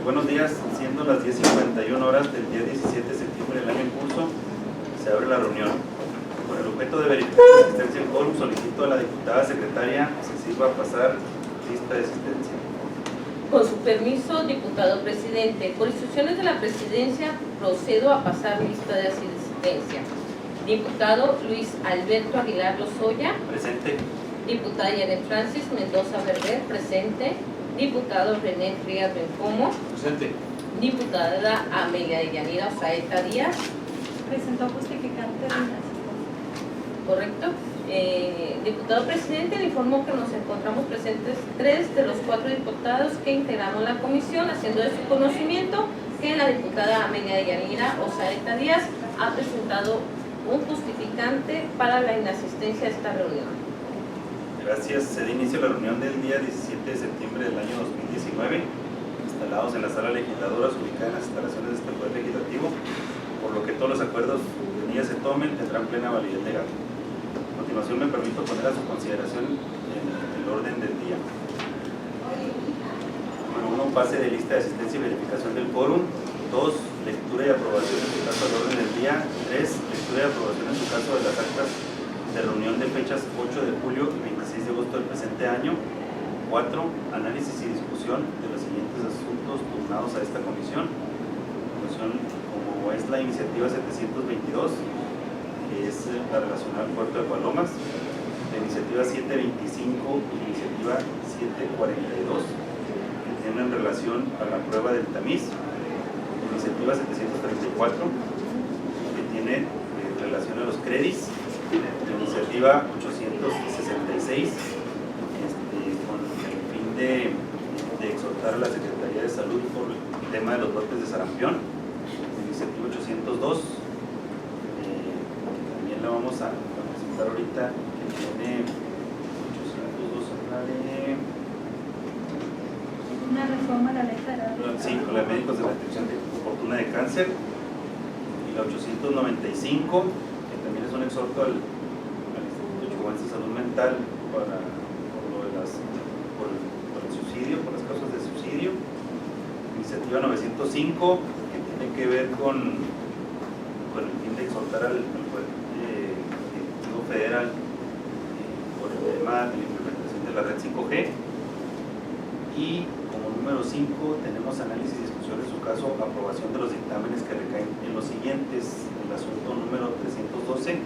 buenos días, siendo las 10:51 horas del día 17 de septiembre del año en curso, se abre la reunión. Con el objeto de verificar la asistencia en quórum, solicito a la diputada secretaria se sirva a pasar lista de asistencia. Con su permiso, diputado presidente, por instrucciones de la presidencia procedo a pasar lista de asistencia. Diputado Luis Alberto Aguilar Lozoya. Presente. Diputada Janet Francis Mendoza Berber, presente. Diputado René Frías Bencomo. Presente. Diputada Amelia Yanira Osaeta Díaz. Presentó justificante de nacimiento. Correcto. Diputado presidente, le informo que nos encontramos presentes 3 de los 4 diputados que integramos la comisión, haciendo de su conocimiento que la diputada Amelia Yanira Osaeta Díaz ha presentado un justificante para la inasistencia a esta reunión. Gracias. Se da inicio a la reunión del día 17 de septiembre del año 2019, instalados en la sala legisladora ubicada en las instalaciones de este Poder Legislativo, por lo que todos los acuerdos que en ella se tomen tendrán plena validez legal. A continuación me permito poner a su consideración el orden del día. Número 1, pase de lista de asistencia y verificación del quórum. 2, lectura y aprobación en su caso del orden del día. 3, lectura y aprobación en su caso de las actas de reunión de fechas 8 de julio y 26 de agosto del presente año. 4, análisis y discusión de los siguientes asuntos turnados a esta comisión. Como es la iniciativa 722, que es la relacionada al puerto de Palomas, la iniciativa 725 y la iniciativa 742, que tienen relación a la prueba del tamiz, la iniciativa 734, que tiene relación a los créditos, la iniciativa 866, con el fin de exhortar a la Secretaría de Salud por el tema de los brotes de sarampión, la iniciativa 802, también la vamos a presentar ahorita, que tiene 802, Una reforma a la ley federal. sí, con la de médicos de la detección oportuna de cáncer, y la 895, que también es un exhorto al Instituto Chihuahuense de Salud Mental por el suicidio, por las causas de suicidio. Iniciativa 905, que tiene que ver con el fin de exhortar al Poder Ejecutivo Federal por el tema de la implementación de la red 5G. Y como número 5 tenemos análisis y discusión en su caso, aprobación de los dictámenes que recaen en los siguientes. El asunto número 312, que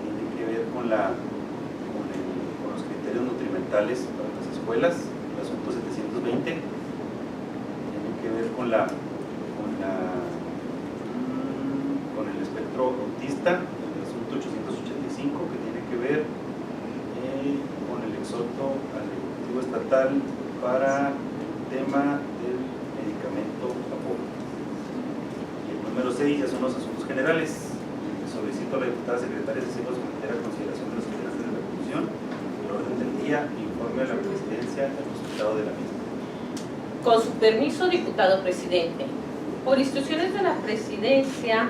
tiene que ver con los criterios nutrimentales para las escuelas. El asunto 720 tiene que ver con el espectro autista. El asunto 885, que tiene que ver con el exhorto al Ejecutivo Estatal para el tema del medicamento Apoyo. Y el número 6 ya son los asuntos generales. Solicito a la diputada secretaria se sirva someter a consideración de los integrantes de la comisión el orden del día, informe a la presidencia del resultado de la misma. Con su permiso, diputado presidente, por instrucciones de la presidencia,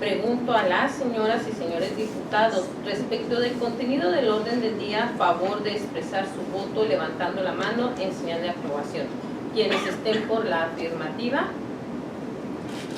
pregunto a las señoras y señores diputados respecto del contenido del orden del día a favor de expresar su voto levantando la mano en señal de aprobación. Quienes estén por la afirmativa,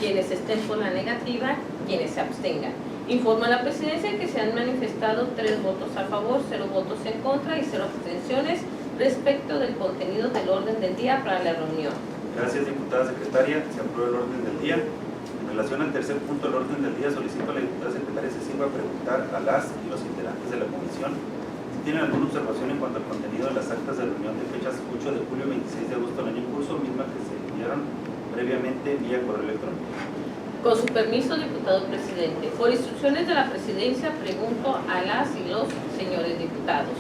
quienes estén por la negativa, quienes se abstengan. Informo a la presidencia que se han manifestado 3 votos a favor, 0 votos en contra y 0 abstenciones respecto del contenido del orden del día para la reunión. Gracias, diputada secretaria. Se aprueba el orden del día. En relación al tercer punto del orden del día, solicito a la diputada secretaria se sirva a preguntar a las y los integrantes de la comisión si tienen alguna observación en cuanto al contenido de las actas de reunión de fechas 8 de julio y 26 de agosto del año en curso, misma que se enviaron previamente vía correo electrónico. Con su permiso, diputado presidente, por instrucciones de la presidencia, pregunto a las y los señores diputados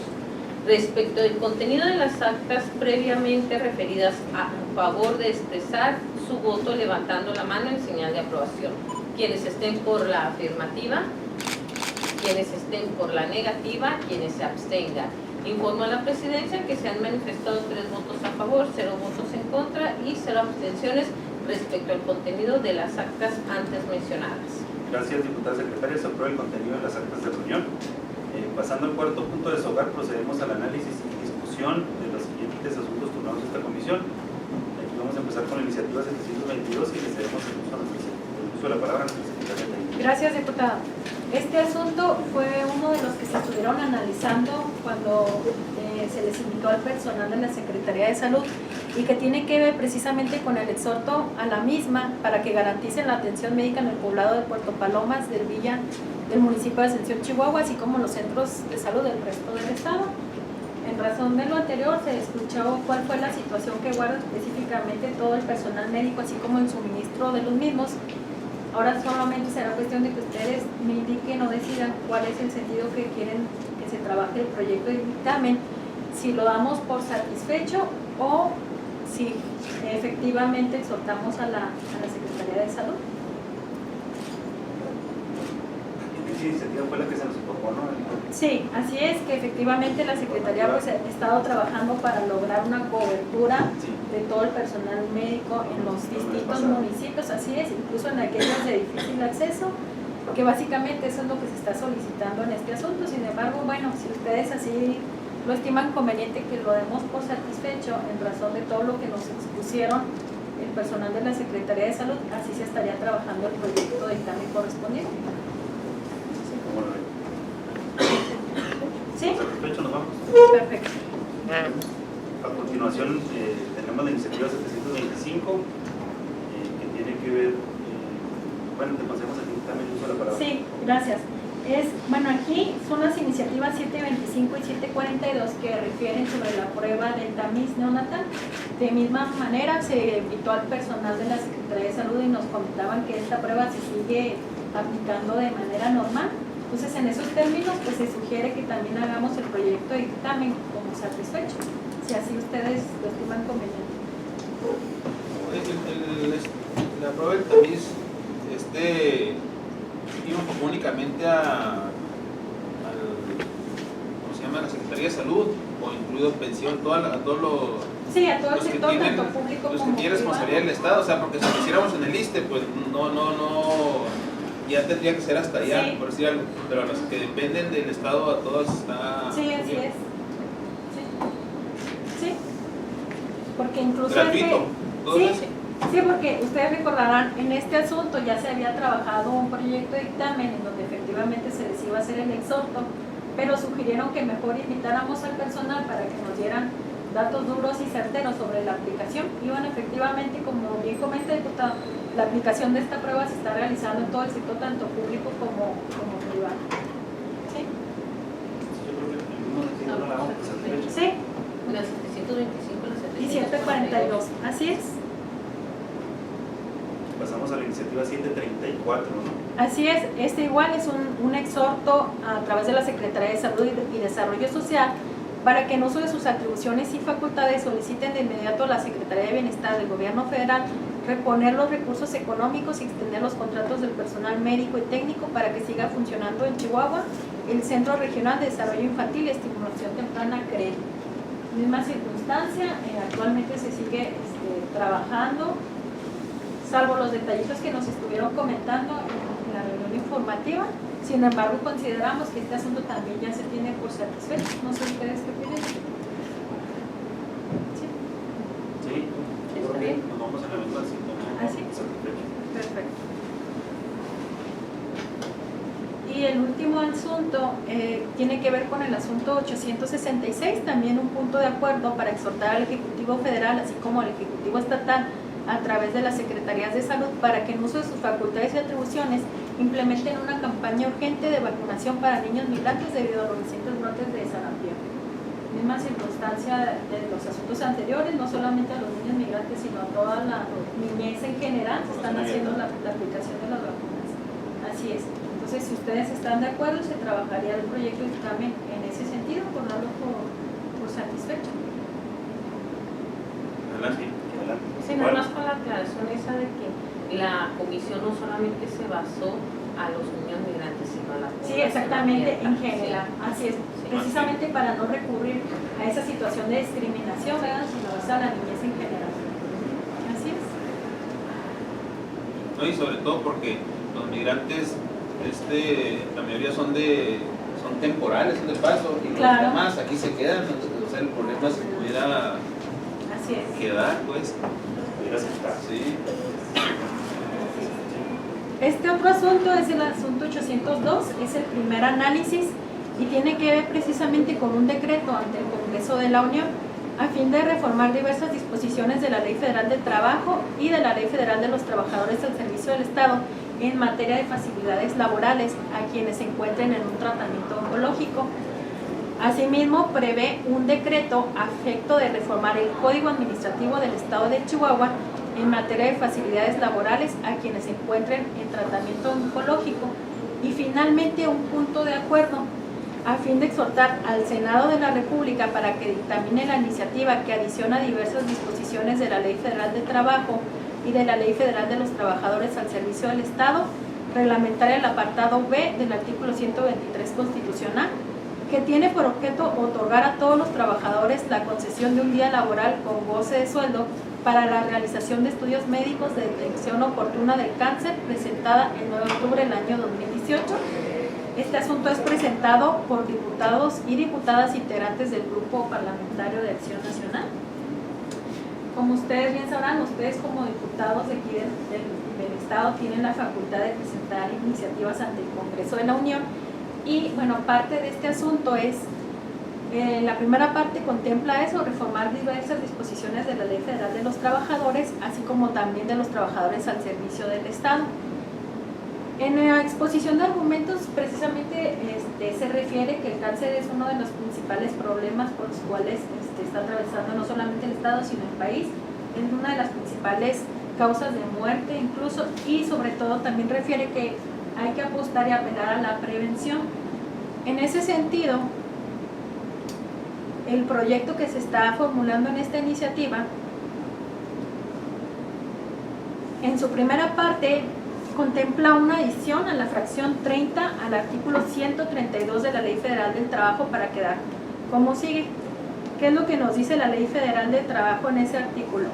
respecto del contenido de las actas previamente referidas a favor de expresar su voto levantando la mano en señal de aprobación. Quienes estén por la afirmativa, quienes estén por la negativa, quienes se abstengan. Informo a la presidencia que se han manifestado 3 votos a favor, 0 votos en contra y 0 abstenciones respecto al contenido de las actas antes mencionadas. Gracias, diputada secretaria. Se aprueba el contenido de las actas de reunión. Pasando al cuarto punto de desahogar, procedemos al análisis y discusión de los siguientes asuntos turnados a esta comisión. Aquí vamos a empezar con el la iniciativa 722 y le cedemos el uso de la palabra a nuestra secretaria técnica. Gracias, diputada. Este asunto fue uno de los que se estuvieron analizando cuando se les invitó al personal de la Secretaría de Salud y que tiene que ver precisamente con el exhorto a la misma para que garanticen la atención médica en el poblado de Puerto Palomas, del Villa, del municipio de Ascensión, Chihuahua, así como los centros de salud del resto del estado. En razón de lo anterior, se escuchó cuál fue la situación que guarda específicamente todo el personal médico, así como el suministro de los mismos. Ahora solamente será cuestión de que ustedes me indiquen o decidan cuál es el sentido que quieren que se trabaje el proyecto de dictamen, si lo damos por satisfecho o si efectivamente exhortamos a la Secretaría de Salud. Esa iniciativa fue la que se nos propone, ¿no? Sí, así es, que efectivamente la Secretaría pues, ha estado trabajando para lograr una cobertura de todo el personal médico en los distintos municipios, así es, incluso en aquellos de difícil acceso, que básicamente eso es lo que se está solicitando en este asunto. Sin embargo, bueno, si ustedes así lo estiman conveniente que lo demos por satisfecho en razón de todo lo que nos expusieron el personal de la Secretaría de Salud, así se estaría trabajando el proyecto de dictamen correspondiente. ¿Sí? Satisfecho, nos vamos. Perfecto. A continuación tenemos la iniciativa 725 que tiene que ver, bueno, te pasemos aquí también uso la palabra. Sí, gracias. Bueno, aquí son las iniciativas 725 y 742 que refieren sobre la prueba del tamiz neonatal. De misma manera se invitó al personal de la Secretaría de Salud y nos comentaban que esta prueba se sigue aplicando de manera normal. Entonces, en esos términos, pues se sugiere que también hagamos el proyecto de dictamen como satisfecho, si así ustedes lo estiman conveniente. La prueba del tamiz iba únicamente a ¿cómo se llama? La Secretaría de Salud, o incluido pensión, a todos los... Sí, a todo el los que sector, tienen, tanto público los como que tienen responsabilidad del Estado, o sea, porque si lo hiciéramos en el ISSSTE, pues no, ya tendría que ser hasta allá, Sí. por decir algo, pero a los que dependen del Estado, a todos está... Sí, así bien. es. Sí. Sí. Porque incluso... Gratuito, todo Sí, eso. sí, porque ustedes recordarán, en este asunto ya se había trabajado un proyecto de dictamen en donde efectivamente se les iba a hacer el exhorto, pero sugirieron que mejor invitáramos al personal para que nos dieran datos duros y certeros sobre la aplicación. Y bueno, efectivamente, como bien comenta el diputado, la aplicación de esta prueba se está realizando en todo el sector, tanto público como privado. ¿Sí? Yo creo que el no la vamos a satisfecho. Sí, La 725 y la y 742. Así es. Pasamos a la iniciativa 734, ¿no? Así es, este igual es un exhorto a través de la Secretaría de Salud y Desarrollo Social para que en uso de sus atribuciones y facultades soliciten de inmediato a la Secretaría de Bienestar del Gobierno Federal reponer los recursos económicos y extender los contratos del personal médico y técnico para que siga funcionando en Chihuahua el Centro Regional de Desarrollo Infantil y Estimulación Temprana CREI. Misma circunstancia, actualmente se sigue trabajando, salvo los detallitos que nos estuvieron comentando en la reunión informativa. Sin embargo, consideramos que este asunto también ya se tiene por satisfecho. No sé ustedes qué opinan. ¿Sí? Sí, yo creo que nos vamos en la misma ¿Ah, sí? satisfecho. Perfecto. Y el último asunto tiene que ver con el asunto 866, también un punto de acuerdo para exhortar al Ejecutivo Federal, así como al Ejecutivo Estatal, a través de las Secretarías de Salud, para que en uso de sus facultades y atribuciones implementen una campaña urgente de vacunación para niños migrantes debido a los recientes brotes de sarampión. Misma circunstancia de los asuntos anteriores, no solamente a los niños migrantes, sino a toda la niñez en general, se están haciendo la aplicación de las vacunas. Así es. Entonces, si ustedes están de acuerdo, se trabajaría el proyecto de dictamen en ese sentido, por darlo por satisfecho. Adelante. Adelante. Sí, nada más con la aclaración esa de que la comisión no solamente se basó a los niños migrantes, sino a la población. Sí, exactamente, abierta. en general, Sí. así es, precisamente para no recurrir a esa situación de discriminación, ¿verdad? Sino a la niñez en general. Así es. No, y sobre todo porque los migrantes, la mayoría son temporales, son de paso, y Claro. los demás aquí se quedan. O sea, el problema se pudiera Así es. quedar, pues. Pudiera aceptar. Sí. Este otro asunto es el asunto 802, es el primer análisis y tiene que ver precisamente con un decreto ante el Congreso de la Unión a fin de reformar diversas disposiciones de la Ley Federal del Trabajo y de la Ley Federal de los Trabajadores al Servicio del Estado en materia de facilidades laborales a quienes se encuentren en un tratamiento oncológico. Asimismo, prevé un decreto a efecto de reformar el Código Administrativo del Estado de Chihuahua en materia de facilidades laborales a quienes se encuentren en tratamiento oncológico. Y finalmente, un punto de acuerdo a fin de exhortar al Senado de la República para que dictamine la iniciativa que adiciona diversas disposiciones de la Ley Federal de Trabajo y de la Ley Federal de los Trabajadores al Servicio del Estado, reglamentaria el apartado B del artículo 123 constitucional, que tiene por objeto otorgar a todos los trabajadores la concesión de un día laboral con goce de sueldo para la realización de estudios médicos de detección oportuna del cáncer, presentada el 9 de octubre del año 2018. Este asunto es presentado por diputados y diputadas integrantes del Grupo Parlamentario de Acción Nacional. Como ustedes bien sabrán, ustedes como diputados de aquí del Estado tienen la facultad de presentar iniciativas ante el Congreso de la Unión y, bueno, parte de este asunto es, la primera parte contempla eso, reformar diversas disposiciones de la Ley Federal de los Trabajadores, así como también de los trabajadores al servicio del Estado. En la exposición de argumentos, precisamente se refiere que el cáncer es uno de los principales problemas por los cuales está atravesando no solamente el Estado, sino el país. Es una de las principales causas de muerte incluso, y sobre todo también refiere que hay que apostar y apelar a la prevención. En ese sentido, el proyecto que se está formulando en esta iniciativa, en su primera parte, contempla una adición a la fracción 30 al artículo 132 de la Ley Federal del Trabajo para quedar como sigue. ¿Qué es lo que nos dice la Ley Federal del Trabajo en ese artículo?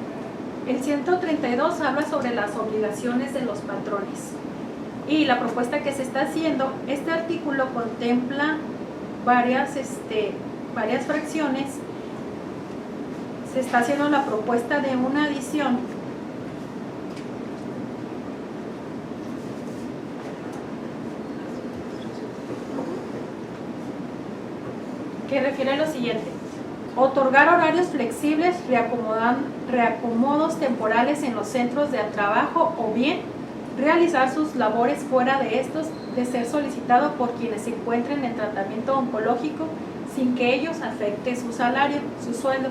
El 132 habla sobre las obligaciones de los patrones. Y la propuesta que se está haciendo, este artículo contempla varias fracciones. Se está haciendo la propuesta de una adición que refiere a lo siguiente: otorgar horarios flexibles, reacomodos temporales en los centros de trabajo o bien realizar sus labores fuera de estos de ser solicitado por quienes se encuentren en tratamiento oncológico sin que ellos afecte su salario, su sueldo.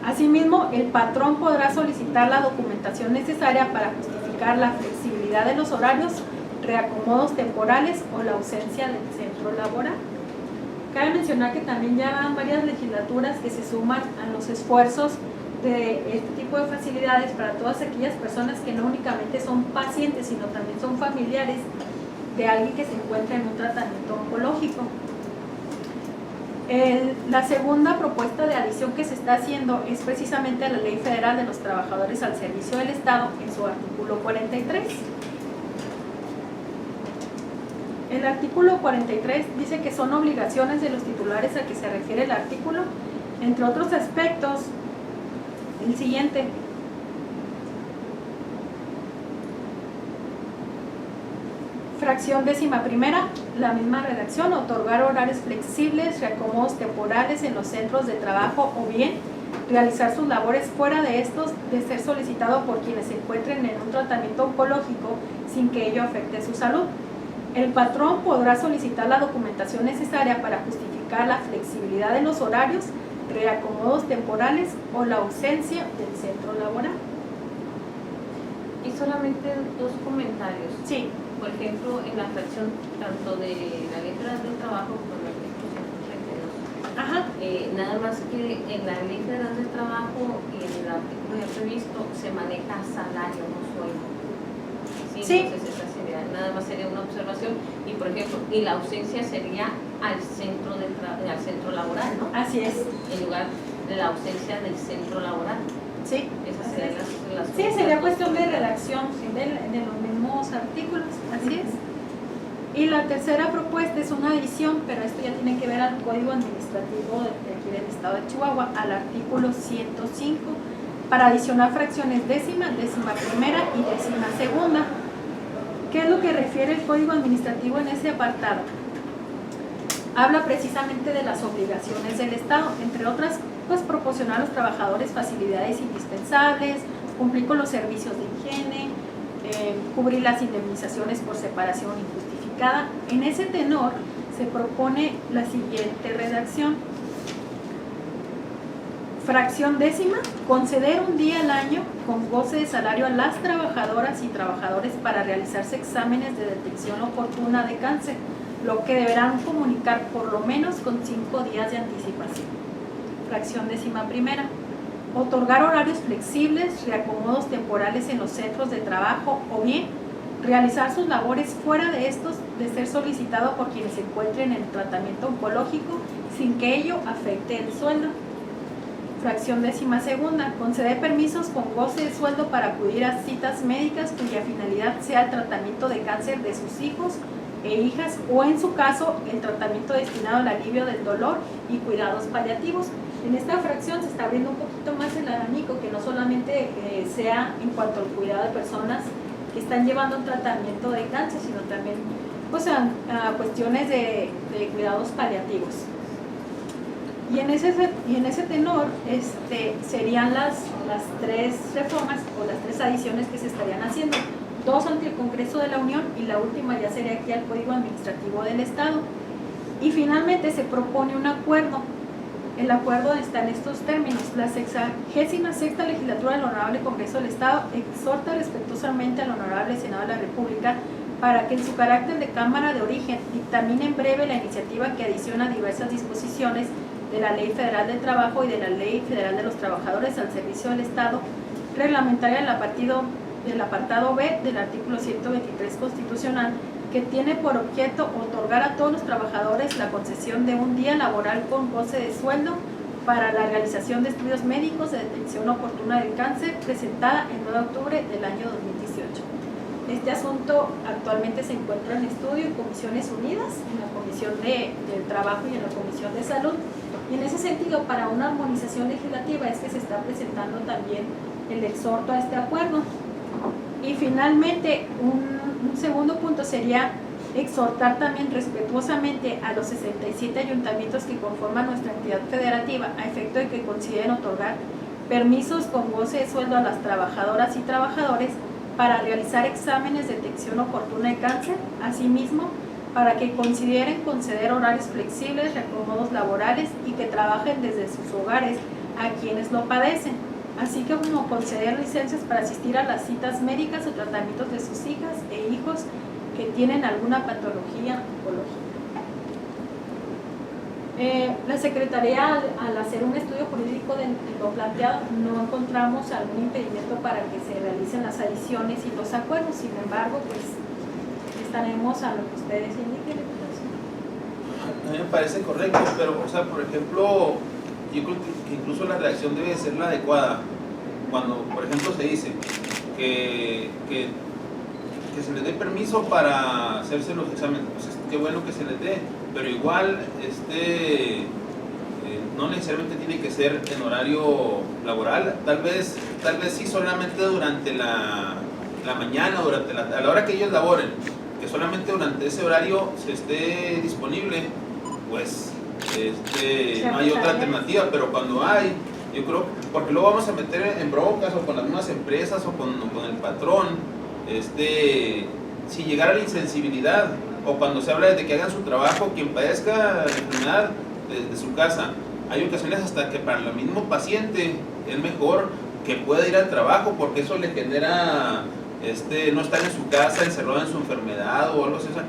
Asimismo, el patrón podrá solicitar la documentación necesaria para justificar la flexibilidad de los horarios, reacomodos temporales o la ausencia del centro laboral. Cabe mencionar que también ya van varias legislaturas que se suman a los esfuerzos de este tipo de facilidades para todas aquellas personas que no únicamente son pacientes, sino también son familiares de alguien que se encuentra en un tratamiento oncológico. La segunda propuesta de adición que se está haciendo es precisamente a la Ley Federal de los Trabajadores al Servicio del Estado en su artículo 43. El artículo 43 dice que son obligaciones de los titulares a que se refiere el artículo, entre otros aspectos, el siguiente. Fracción 11ª, la misma redacción: otorgar horarios flexibles, reacomodos temporales en los centros de trabajo o bien realizar sus labores fuera de estos de ser solicitado por quienes se encuentren en un tratamiento oncológico sin que ello afecte su salud. El patrón podrá solicitar la documentación necesaria para justificar la flexibilidad de los horarios, reacomodos temporales o la ausencia del centro laboral. Y solamente dos comentarios. Sí. Por ejemplo, en la fracción tanto de la Ley Federal del Trabajo como en el artículo 132. Ajá. Nada más que en la Ley Federal del Trabajo y en el artículo ya previsto se maneja salario, no sueldo. Sí. Entonces esa sería, nada más sería una observación. Y por ejemplo, y la ausencia sería al centro laboral, ¿no? Así es. En lugar de la ausencia del centro laboral. Sí. Esas serían las Sí, sería cuestión de redacción de los mismos artículos, así es. Y la tercera propuesta es una adición, pero esto ya tiene que ver al Código Administrativo de aquí del Estado de Chihuahua, al artículo 105, para adicionar fracciones décima, décima primera y décima segunda. ¿Qué es lo que refiere el Código Administrativo en ese apartado? Habla precisamente de las obligaciones del Estado, entre otras, pues proporcionar a los trabajadores facilidades indispensables, cumplir con los servicios de higiene, cubrir las indemnizaciones por separación injustificada. En ese tenor se propone la siguiente redacción. Fracción décima, conceder un día al año con goce de salario a las trabajadoras y trabajadores para realizarse exámenes de detección oportuna de cáncer, lo que deberán comunicar por lo menos con 5 días de anticipación. Fracción décima primera, otorgar horarios flexibles, reacomodos temporales en los centros de trabajo o bien realizar sus labores fuera de estos de ser solicitado por quienes se encuentren en tratamiento oncológico sin que ello afecte el sueldo. Fracción décima segunda, conceder permisos con goce de sueldo para acudir a citas médicas cuya finalidad sea el tratamiento de cáncer de sus hijos e hijas o en su caso el tratamiento destinado al alivio del dolor y cuidados paliativos. En esta fracción se está abriendo un poquito más el abanico, que no solamente sea en cuanto al cuidado de personas que están llevando un tratamiento de cáncer, sino también pues, a cuestiones de cuidados paliativos. Y en ese tenor serían las 3 reformas o las 3 adiciones que se estarían haciendo. 2 ante el Congreso de la Unión y la última ya sería aquí al Código Administrativo del Estado. Y finalmente se propone un acuerdo. El acuerdo está en estos términos. La 66ª Legislatura del Honorable Congreso del Estado exhorta respetuosamente al Honorable Senado de la República para que en su carácter de Cámara de Origen dictamine en breve la iniciativa que adiciona diversas disposiciones de la Ley Federal del Trabajo y de la Ley Federal de los Trabajadores al Servicio del Estado, reglamentaria del apartado B del artículo 123 constitucional, que tiene por objeto otorgar a todos los trabajadores la concesión de un día laboral con goce de sueldo para la realización de estudios médicos de detección oportuna del cáncer, presentada el 9 de octubre del año 2018. Este asunto actualmente se encuentra en estudio en Comisiones Unidas, en la Comisión del Trabajo y en la Comisión de Salud. Y en ese sentido, para una armonización legislativa es que se está presentando también el exhorto a este acuerdo. Y finalmente, un segundo punto sería exhortar también respetuosamente a los 67 ayuntamientos que conforman nuestra entidad federativa a efecto de que consideren otorgar permisos con goce de sueldo a las trabajadoras y trabajadores para realizar exámenes de detección oportuna de cáncer, asimismo para que consideren conceder horarios flexibles, reacomodos laborales y que trabajen desde sus hogares a quienes lo padecen, así como conceder licencias para asistir a las citas médicas o tratamientos de sus hijas e hijos que tienen alguna patología oncológica. La Secretaría, al hacer un estudio jurídico de lo planteado, no encontramos algún impedimento para que se realicen las adiciones y los acuerdos. Sin embargo, pues estaremos a lo que ustedes indiquen. A mí me parece correcto, pero, o sea, por ejemplo, yo creo que incluso la redacción debe ser la adecuada. Cuando, por ejemplo, se dice que se les dé permiso para hacerse los exámenes, pues qué bueno que se les dé, pero igual no necesariamente tiene que ser en horario laboral, tal vez sí solamente durante la mañana, a la hora que ellos laboren, que solamente durante ese horario se esté disponible, pues no hay otra alternativa, pero cuando hay, yo creo, porque luego vamos a meter en broncas o con las mismas empresas o con el patrón, si llegara la insensibilidad o cuando se habla de que hagan su trabajo, quien padezca la enfermedad de su casa, hay ocasiones hasta que para el mismo paciente es mejor que pueda ir al trabajo porque eso le genera no estar en su casa encerrado en su enfermedad o algo así. O sea,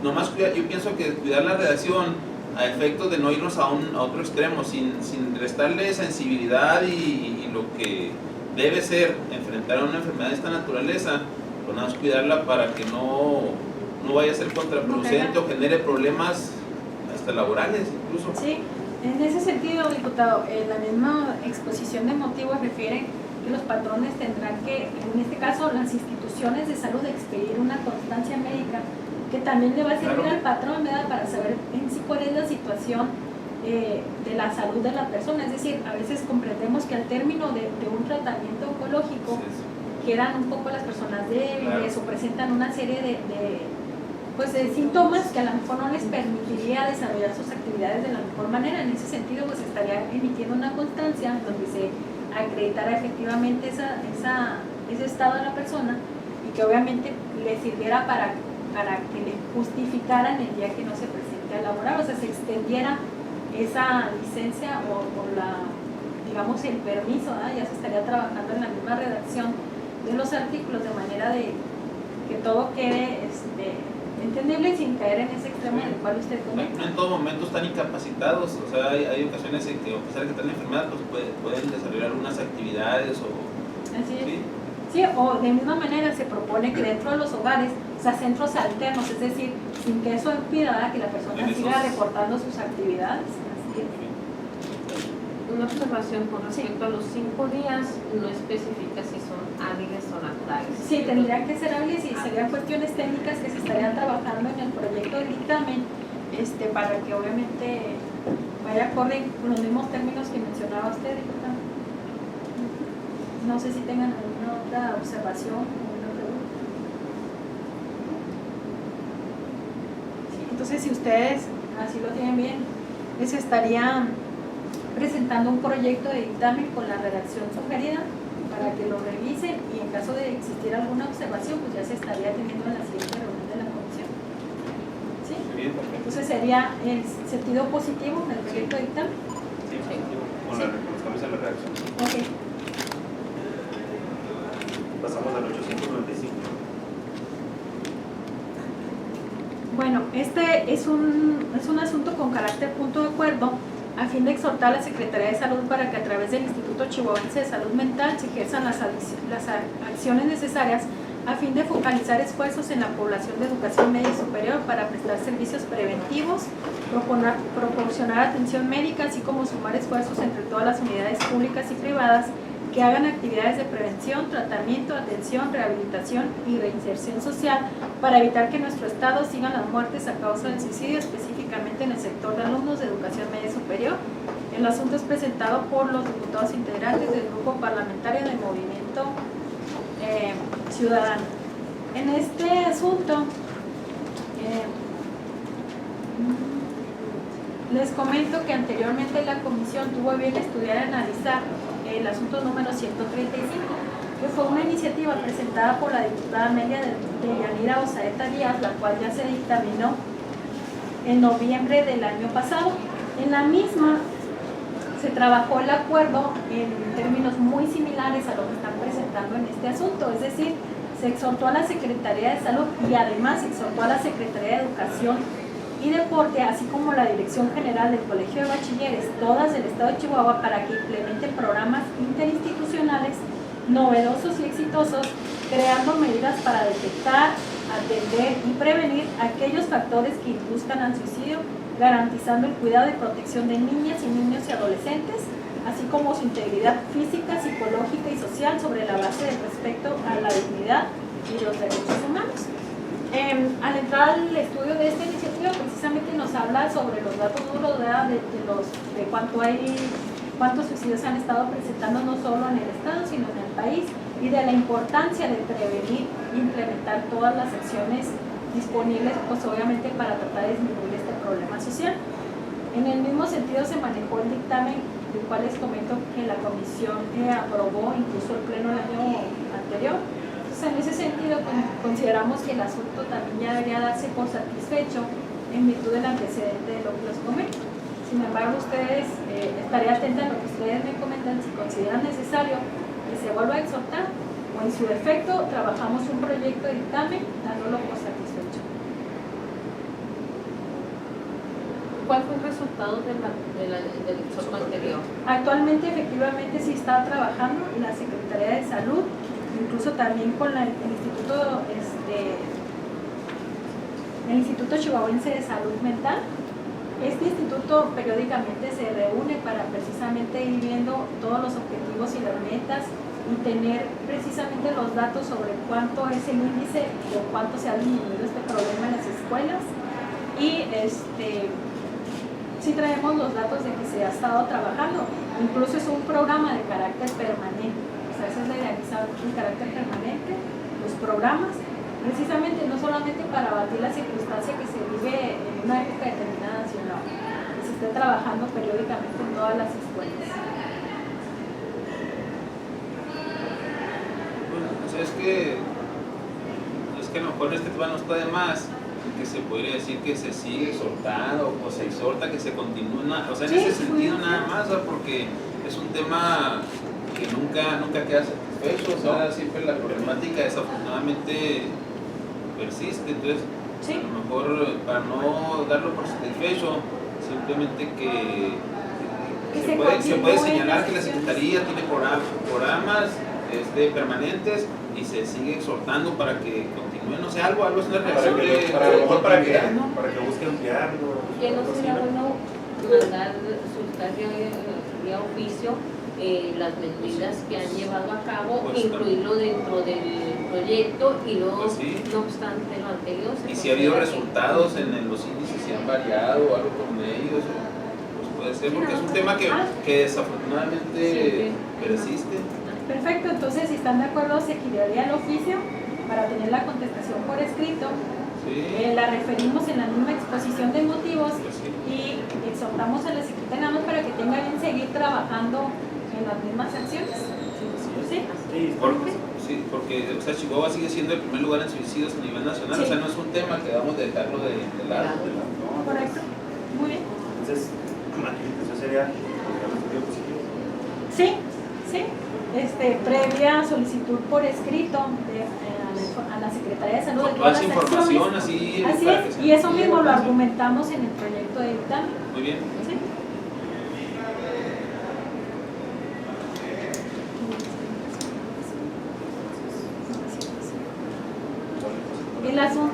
nomás yo pienso que cuidar la redacción a efectos de no irnos a otro extremo sin restarle sensibilidad y lo que debe ser enfrentar a una enfermedad de esta naturaleza, pues nada más cuidarla para que no vaya a ser contraproducente o genere problemas hasta laborales incluso. Sí, en ese sentido, diputado, la misma exposición de motivos refiere que los patrones tendrán que, en este caso, las instituciones de salud, expedir una constancia médica que también le va a servir al patrón, ¿verdad?, para saber en sí cuál es la situación de la salud de la persona. Es decir, a veces comprendemos que al término de un tratamiento oncológico quedan un poco las personas débiles, claro, o presentan una serie de síntomas que a lo mejor no les permitiría desarrollar sus actividades de la mejor manera. En ese sentido, pues estaría emitiendo una constancia donde se acreditara efectivamente ese estado de la persona y que obviamente le sirviera para que le justificaran el día que no se presente a laborar, o sea, se extendiera esa licencia o digamos el permiso, ¿eh? Ya se estaría trabajando en la misma redacción de los artículos de manera de que todo quede entendible y sin caer en ese extremo en el cual usted comenta. No en todo momento están incapacitados, o sea, hay ocasiones en que a pesar de que están enfermadas, pues pueden desarrollar algunas actividades o... Así es. Sí, o de misma manera se propone que dentro de los hogares, o sea, centros alternos, es decir, sin que eso impida que la persona siga reportando sus actividades. Así es. Una observación con respecto a los 5 días, no especifica si son hábiles o naturales. Sí, tendrían que ser hábiles y serían cuestiones técnicas que se estarían trabajando en el proyecto de dictamen, para que obviamente vaya acorde con los mismos términos que mencionaba usted, diputada. No sé si tengan alguna otra observación o una pregunta. Sí, entonces, si ustedes así lo tienen bien, les estarían presentando un proyecto de dictamen con la redacción sugerida para que lo revisen y en caso de existir alguna observación, pues ya se estaría teniendo en la siguiente reunión de la comisión. ¿Sí? Bien, perfecto. Entonces sería el sentido positivo del proyecto de dictamen. Sí, positivo. Con los cambios en la redacción. Ok. Pasamos al 895. Bueno, este es un asunto con carácter punto de acuerdo a fin de exhortar a la Secretaría de Salud para que a través del Instituto Chihuahuense de Salud Mental se ejerzan las acciones necesarias a fin de focalizar esfuerzos en la población de educación media y superior para prestar servicios preventivos, proporcionar atención médica, así como sumar esfuerzos entre todas las unidades públicas y privadas que hagan actividades de prevención, tratamiento, atención, rehabilitación y reinserción social para evitar que en nuestro estado sigan las muertes a causa del suicidio, específicamente en el sector de alumnos de educación media superior. El asunto es presentado por los diputados integrantes del grupo parlamentario de Movimiento Ciudadano. En este asunto, les comento que anteriormente la comisión tuvo a bien estudiar y analizar el asunto número 135, que fue una iniciativa presentada por la diputada Amelia de Yanira Osaeta Díaz, la cual ya se dictaminó en noviembre del año pasado. En la misma se trabajó el acuerdo en términos muy similares a lo que están presentando en este asunto, es decir, se exhortó a la Secretaría de Salud y además se exhortó a la Secretaría de Educación y Deporte, así como la Dirección General del Colegio de Bachilleres, todas del Estado de Chihuahua, para que implementen programas interinstitucionales novedosos y exitosos, creando medidas para detectar, atender y prevenir aquellos factores que induzcan al suicidio, garantizando el cuidado y protección de niñas y niños y adolescentes, así como su integridad física, psicológica y social sobre la base del respeto a la dignidad y los derechos humanos. Al entrar al estudio de esta iniciativa, precisamente nos habla sobre los datos duros de cuántos suicidios se han estado presentando no solo en el estado, sino en el país, y de la importancia de prevenir e implementar todas las acciones disponibles, pues obviamente para tratar de disminuir este problema social. En el mismo sentido se manejó el dictamen, del cual les comento que la comisión aprobó incluso el pleno el año anterior. En ese sentido, consideramos que el asunto también ya debería darse por satisfecho en virtud del antecedente de lo que les comento. Sin embargo, ustedes, estaré atenta a lo que ustedes me comentan si consideran necesario que se vuelva a exhortar o en su defecto trabajamos un proyecto de dictamen dándolo por satisfecho. ¿Cuál fue el resultado del exhorto anterior? Actualmente, efectivamente, sí está trabajando la Secretaría de Salud, incluso también con el Instituto Chihuahuense de Salud Mental. Este instituto periódicamente se reúne para precisamente ir viendo todos los objetivos y las metas y tener precisamente los datos sobre cuánto es el índice o cuánto se ha disminuido este problema en las escuelas. Y sí traemos los datos de que se ha estado trabajando. Incluso es un programa de carácter permanente. O sea, eso es realizado en carácter permanente, los programas, precisamente no solamente para abatir la circunstancia que se vive en una época determinada, sino que se esté trabajando periódicamente en todas las escuelas. Bueno, o sea, es que a lo mejor este tema no está de más, que se podría decir que se sigue exhortando o se exhorta que se continúe, o sea, en Sí, ese sentido sí. nada más, ¿no? Porque es un tema que nunca queda satisfecho, o sea, siempre la problemática desafortunadamente persiste, entonces Sí. a lo mejor para no darlo por satisfecho, simplemente que se puede señalar que la Secretaría tiene programas permanentes y se sigue exhortando para que continúen, no sé, algo es una reacción para que busque ampliarlo. Que no sería bueno mandar solicitar vía oficio las medidas que han llevado a cabo, Pues, incluirlo dentro del proyecto y luego, Pues sí. no obstante lo anterior. Y si ha habido resultados en los índices, si han variado o algo con ellos, pues puede ser, porque es un tema que desafortunadamente persiste. Perfecto, entonces si están de acuerdo se giraría el oficio para tener la contestación por escrito. Sí. La referimos en la misma exposición de motivos Pues sí. y exhortamos a la Secretaría nada más para que tenga bien seguir trabajando en las mismas acciones. ¿Sí? Porque o sea, Chihuahua sigue siendo el primer lugar en suicidios a nivel nacional, Sí. o sea, no es un tema que debamos de dejarlo de lado. Correcto. Muy bien. Entonces, eso sería el positivo. Sí, sí. Previa solicitud por escrito a la Secretaría de Salud de Con toda todas esa las información acciones. así. Así para que es, se y eso entienda, mismo lo ¿no? argumentamos en el proyecto de dictamen. Muy bien. ¿Sí?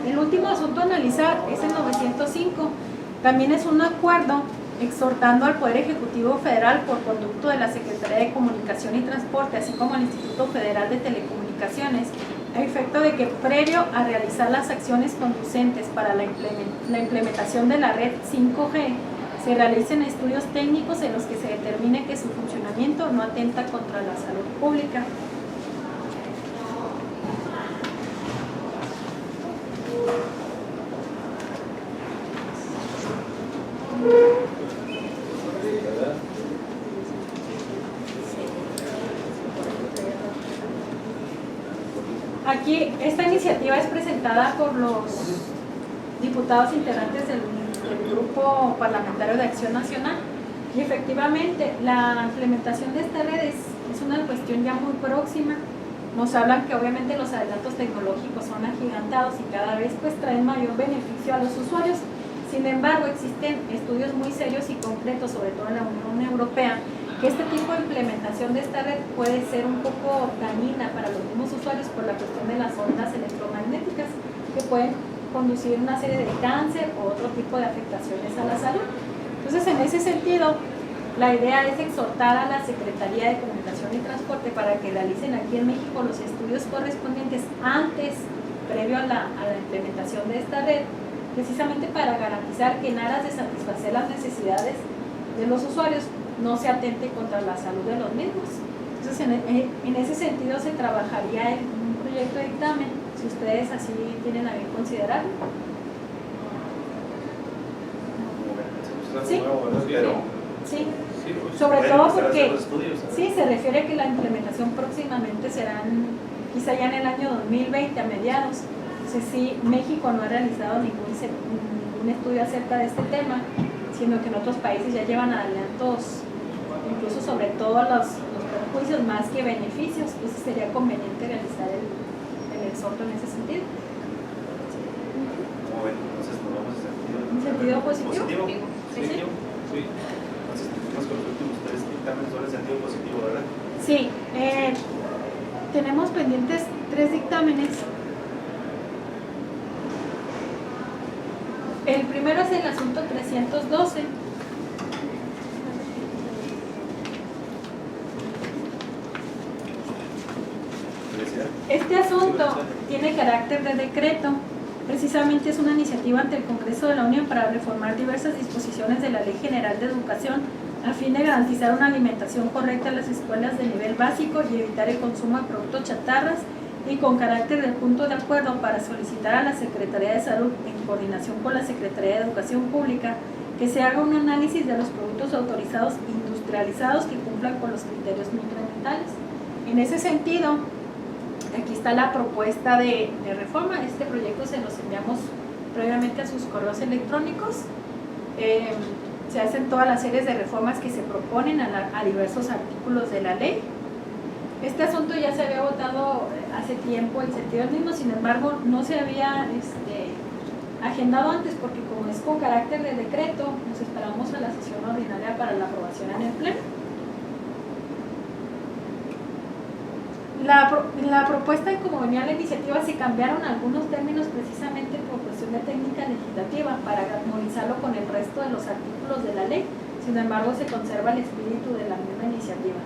El último asunto a analizar es el 905. También es un acuerdo exhortando al Poder Ejecutivo Federal por conducto de la Secretaría de Comunicación y Transporte, así como al Instituto Federal de Telecomunicaciones, a efecto de que previo a realizar las acciones conducentes para la implementación de la red 5G, se realicen estudios técnicos en los que se determine que su funcionamiento no atenta contra la salud pública. Aquí, esta iniciativa es presentada por los diputados integrantes del Grupo Parlamentario de Acción Nacional y efectivamente la implementación de esta red es una cuestión ya muy próxima. Nos hablan que obviamente los adelantos tecnológicos son agigantados y cada vez pues traen mayor beneficio a los usuarios. Sin embargo, existen estudios muy serios y concretos, sobre todo en la Unión Europea, que este tipo de implementación de esta red puede ser un poco dañina para los mismos usuarios por la cuestión de las ondas electromagnéticas que pueden conducir una serie de cáncer o otro tipo de afectaciones a la salud. Entonces, en ese sentido, la idea es exhortar a la Secretaría de Comunicación y Transporte para que realicen aquí en México los estudios correspondientes antes, previo a la implementación de esta red, precisamente para garantizar que en aras de satisfacer las necesidades de los usuarios no se atente contra la salud de los mismos. Entonces, en ese sentido se trabajaría en un proyecto de dictamen, si ustedes así tienen a bien considerarlo. Sí. Sí, sobre todo porque sí, se refiere a que la implementación próximamente serán quizá ya en el año 2020 a mediados. Entonces sí, México no ha realizado ningún estudio acerca de este tema, sino que en otros países ya llevan adelantos, incluso sobre todo los perjuicios más que beneficios. Entonces sería conveniente realizar el exhorto en ese sentido. Bueno, entonces nos vamos ¿En sentido positivo? Sí. Sí. Entonces, tenemos con los últimos 3 dictámenes sobre el sentido positivo, ¿verdad? Sí, tenemos pendientes 3 dictámenes. El primero es el asunto 312. Este asunto tiene carácter de decreto Precisamente es una iniciativa ante el Congreso de la Unión para reformar diversas disposiciones de la Ley General de Educación a fin de garantizar una alimentación correcta en las escuelas de nivel básico y evitar el consumo de productos chatarras, y con carácter de punto de acuerdo para solicitar a la Secretaría de Salud, en coordinación con la Secretaría de Educación Pública, que se haga un análisis de los productos autorizados industrializados que cumplan con los criterios nutrimentales. En ese sentido, aquí está la propuesta de reforma. Este proyecto se los enviamos previamente a sus correos electrónicos. Se hacen todas las series de reformas que se proponen a diversos artículos de la ley. Este asunto ya se había votado hace tiempo, el sentido es mismo, sin embargo no se había agendado antes porque como es con carácter de decreto, nos esperamos a la sesión ordinaria para la aprobación en el Pleno. La propuesta, como venía la iniciativa, se cambiaron algunos términos precisamente por cuestión de técnica legislativa para armonizarlo con el resto de los artículos de la ley. Sin embargo, se conserva el espíritu de la misma iniciativa.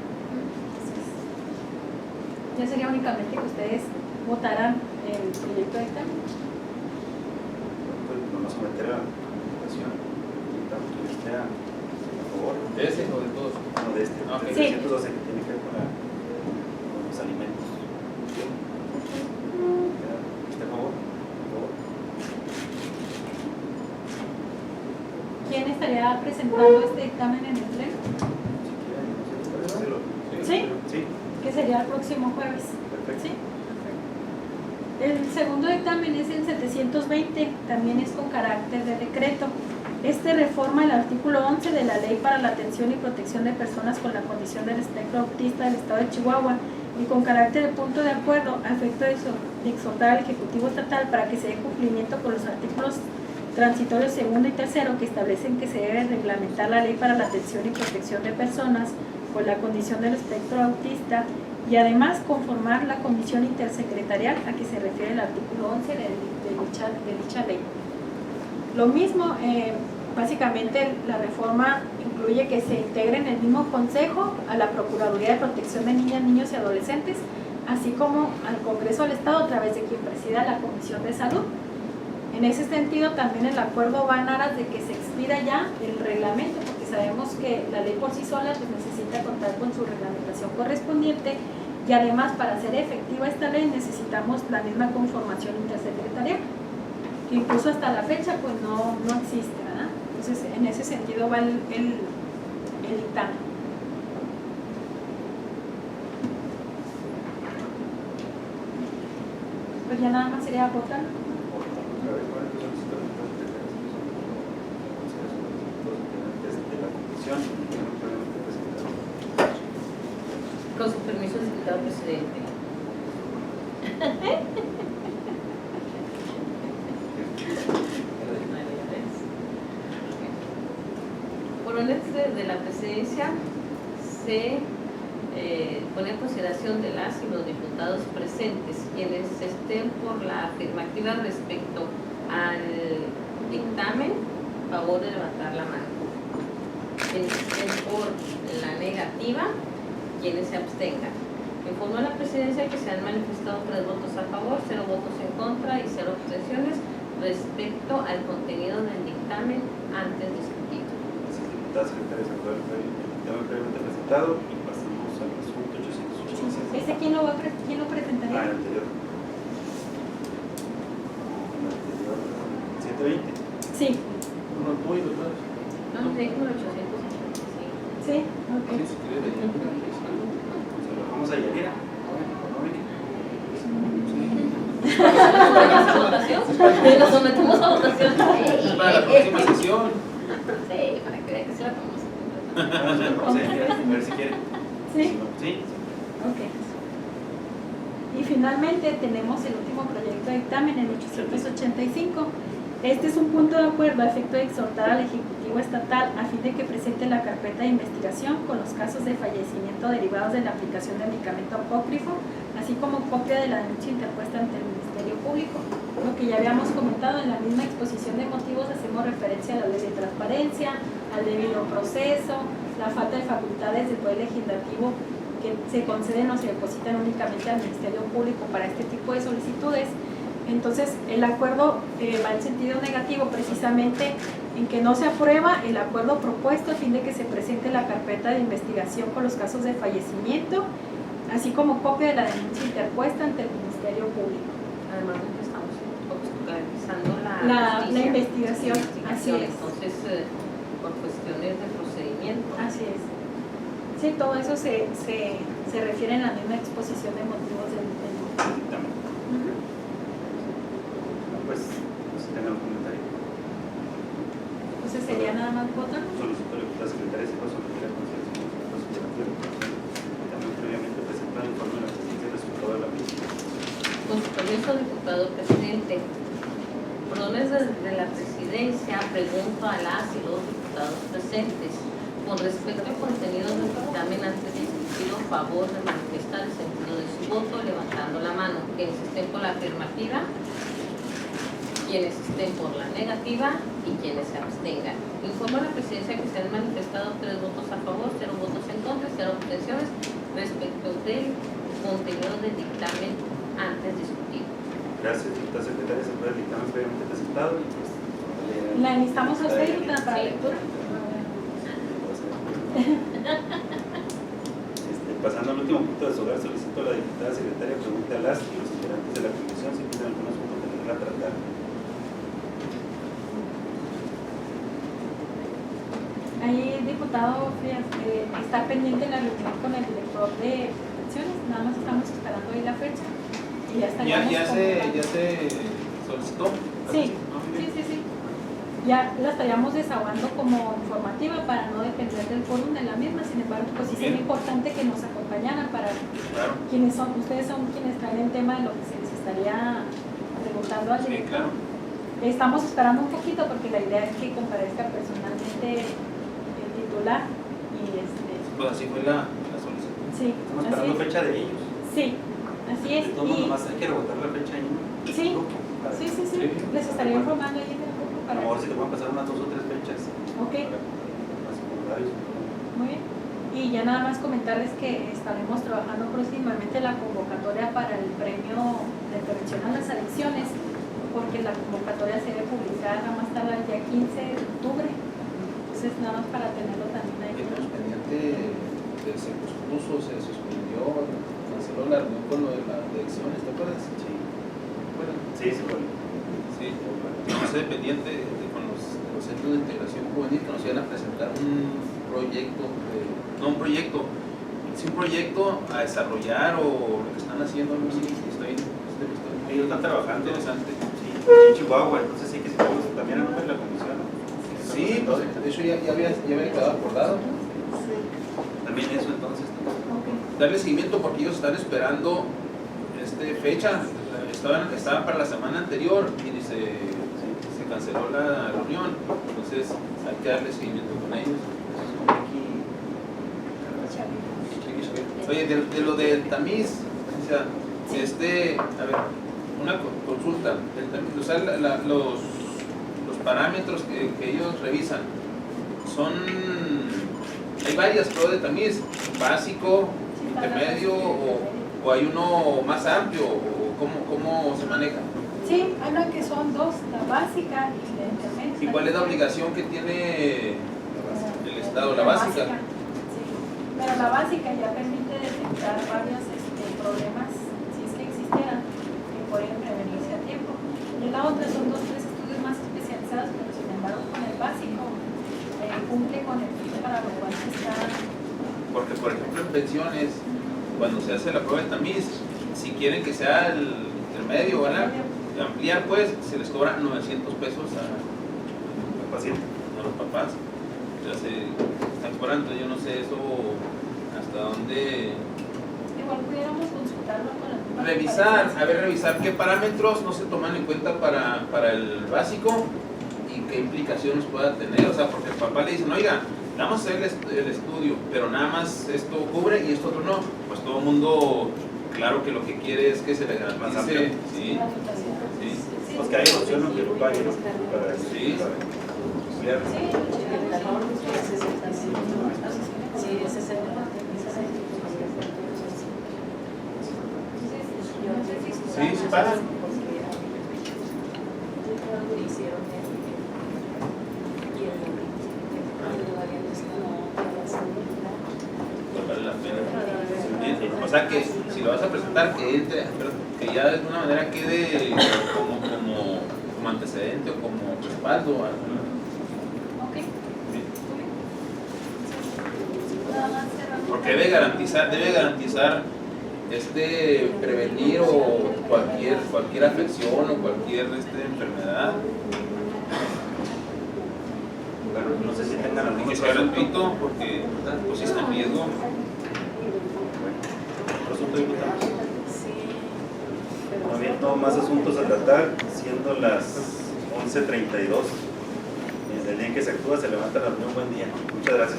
Ya sería únicamente que ustedes votaran el proyecto de dictamen. Pues vamos a meter a la votación. Necesitamos que esté a favor. ¿De ese o de todos? No, de este. Ok. 312 que tiene que ver con los alimentos. ¿Está a favor? ¿A favor? ¿Quién estaría presentando este dictamen en el Pleno? Si quieren, no sé, ¿les parece? ¿Sí? Sí, Que sería el próximo jueves. perfecto. ¿Sí? El segundo dictamen es el 720, también es con carácter de decreto. Este reforma el artículo 11 de la Ley para la Atención y Protección de Personas con la Condición del Espectro Autista del Estado de Chihuahua, y con carácter de punto de acuerdo a efecto de exhortar al Ejecutivo Estatal para que se dé cumplimiento con los artículos transitorios segundo y tercero que establecen que se debe reglamentar la Ley para la Atención y Protección de Personas con la Condición del Espectro Autista, y además conformar la comisión intersecretarial a que se refiere el artículo 11 de dicha ley. Lo mismo, básicamente la reforma incluye que se integre en el mismo consejo a la Procuraduría de Protección de Niñas, Niños y Adolescentes, así como al Congreso del Estado a través de quien presida la Comisión de Salud. En ese sentido, también el acuerdo va en aras de que se expida ya el reglamento, porque sabemos que la ley por sí sola pues, necesita contar con su reglamentación correspondiente, y además para hacer efectiva esta ley necesitamos la misma conformación intersecretarial, que incluso hasta la fecha pues no existe, ¿verdad? Entonces en ese sentido va el dictamen. Pues ya nada más sería votar. Con su permiso, diputado presidente. Por orden de la presidencia, se pone en consideración de las y los diputados presentes quienes estén por la afirmativa respecto al dictamen, favor de levantar la mano. Quienes estén por la negativa, quienes se abstengan. Informó a la presidencia que se han manifestado 3 votos a favor, 0 votos en contra y 0 abstenciones respecto al contenido del dictamen antes discutido. Gracias, diputadas, secretarias, el dictamen previamente presentado y pasamos al asunto 886. ¿Este quién lo presentaría? El anterior. El anterior, 120. Sí. Uno muy, ¿verdad? No, déjenme 885. Sí, ok. Sí, si quieres, Se lo vamos a Yanira. ¿Sometemos a votación? ¿Lo sometemos a votación? Es para la próxima sesión. Sí, para que vean que se la tomamos. Vamos a Yanira, a ver si quiere. Sí. Sí. Ok. Y finalmente tenemos el último proyecto de dictamen, el 885. Este es un punto de acuerdo a efecto de exhortar al Ejecutivo Estatal a fin de que presente la carpeta de investigación con los casos de fallecimiento derivados de la aplicación de medicamento apócrifo, así como copia de la denuncia interpuesta ante el Ministerio Público. Lo que ya habíamos comentado en la misma exposición de motivos, hacemos referencia a la ley de transparencia, al debido proceso, la falta de facultades del Poder Legislativo que se conceden o se depositan únicamente al Ministerio Público para este tipo de solicitudes, Entonces, el acuerdo va en sentido negativo precisamente en que no se aprueba el acuerdo propuesto a fin de que se presente la carpeta de investigación con los casos de fallecimiento, así como copia de la denuncia interpuesta ante el Ministerio Público. Además de que estamos realizando La investigación, así es. Entonces, por cuestiones de procedimiento. Así es. Sí, todo eso se refiere en la misma exposición de motivos del Dictamen. Pues, no sé si tengan un comentario. Entonces sería nada más votar. Solicito a la secretaria se pasó a la consideración también previamente presentado el informe de la presidencia resultado de la misma. Con su permiso, diputado presidente, por órdenes de la presidencia, pregunto a las y los diputados presentes con respecto al contenido del dictamen antes discutido, favor de manifestar el sentido de su voto levantando la mano. Quienes estén por la afirmativa, quienes estén por la negativa y quienes se abstengan. Informo a la presidencia que se han manifestado 3 votos a favor, 0 votos en contra y 0 abstenciones respecto del contenido del dictamen antes discutido. Gracias, diputada secretaria. Se aprueba el dictamen previamente presentado y pues. La necesitamos a usted para lectura. Pasando al último punto de su hogar, solicito a la diputada secretaria pregunte a las y los integrantes de la comisión si tienen algunos puntos que tener a tratar. Ahí, diputado Frías, está pendiente la reunión con el director de pensiones, nada más estamos esperando ahí la fecha y ya estaríamos. ¿Ya se solicitó? Sí, sí. Ya la estaríamos desahogando como informativa para no depender del fórum de la misma, sin embargo, pues sí sería importante que nos acompañaran para quienes son, ustedes son quienes traen el tema de lo que se les estaría preguntando al director. Claro. Estamos esperando un poquito porque la idea es que comparezca personalmente el titular y Pues así fue la solicitud. sí, Estamos así esperando es. fecha de ellos. Sí, así es. Entonces, nomás hay que rebotar la fecha ahí. Sí, sí. Les estaría informando ahí en el grupo A para. lo mejor si te pueden pasar unas 2 o 3 fechas. Ok, Para los secundarios. muy bien. Y ya nada más comentarles que estaremos trabajando próximamente la convocatoria para el premio de prevención a las adicciones, porque la convocatoria se debe publicar a más tardar el día 15 de octubre. Entonces, nada más para tenerlo también ahí. Estamos pendiente se pospuso, se suspendió, canceló la reunión con lo de las elecciones, ¿te acuerdas? Sí. Bueno, Sí, se puede. sí, estamos pendiente con los centros de integración juvenil que nos iban a presentar un proyecto, un proyecto a desarrollar o lo que están haciendo, no sé si estoy Ellos están trabajando. interesante. Sí, en Chihuahua, entonces sí que se puede también a nombre de la comisión. Sí, pues, de hecho ya había quedado acordado. También eso entonces. Darle seguimiento porque ellos están esperando fecha. Estaban para la semana anterior y se canceló la reunión. Entonces hay que darle seguimiento con ellos. Oye, de lo del tamiz, o sea, a ver, una consulta. El tamiz, o sea, los parámetros que ellos revisan son. Hay varias pruebas de tamiz, básico, intermedio o hay uno más amplio o cómo se maneja. Sí, hay una que son 2, la básica y la intermedia. ¿Y cuál es la obligación que tiene el Estado? La básica. Sí, pero la básica ya permite detectar varios problemas, si es que existieran, que pueden prevenirse a tiempo. Y la otra son 2 o 3 estudios más especializados, pero sin embargo con el básico cumple con el fin para lo cual se está. Porque, por ejemplo, en pensiones, cuando se hace la prueba de tamiz, si quieren que sea el intermedio, ¿verdad? Ampliar, pues, se les cobra 900 pesos a los papás. O sea, se están cobrando, yo no sé eso hasta dónde. Igual pudiéramos consultarlo con la Revisar qué parámetros no se toman en cuenta para el básico y qué implicaciones pueda tener. O sea, porque el papá le dice, oiga, vamos a hacer el estudio, pero nada más esto cubre y esto otro no. Pues todo el mundo, claro que lo que quiere es que se le garantice. Sí. Pues que hay opción aunque lo paguen, ¿no? Para Sí. Sí, sí pagan. sea que si lo vas a presentar, que ya de alguna manera quede como antecedente o como respaldo. Ok. Porque debe garantizar prevenir o cualquier afección o cualquier enfermedad. Bueno, no sé si tengan algún Que otro sea asunto. gratuito porque pues, si está en riesgo. ¿Otro asunto, diputados? Sí. No habiendo más asuntos a tratar, siendo las 11:32, desde el día en que se actúa, se levanta la reunión. Buen día. Muchas gracias.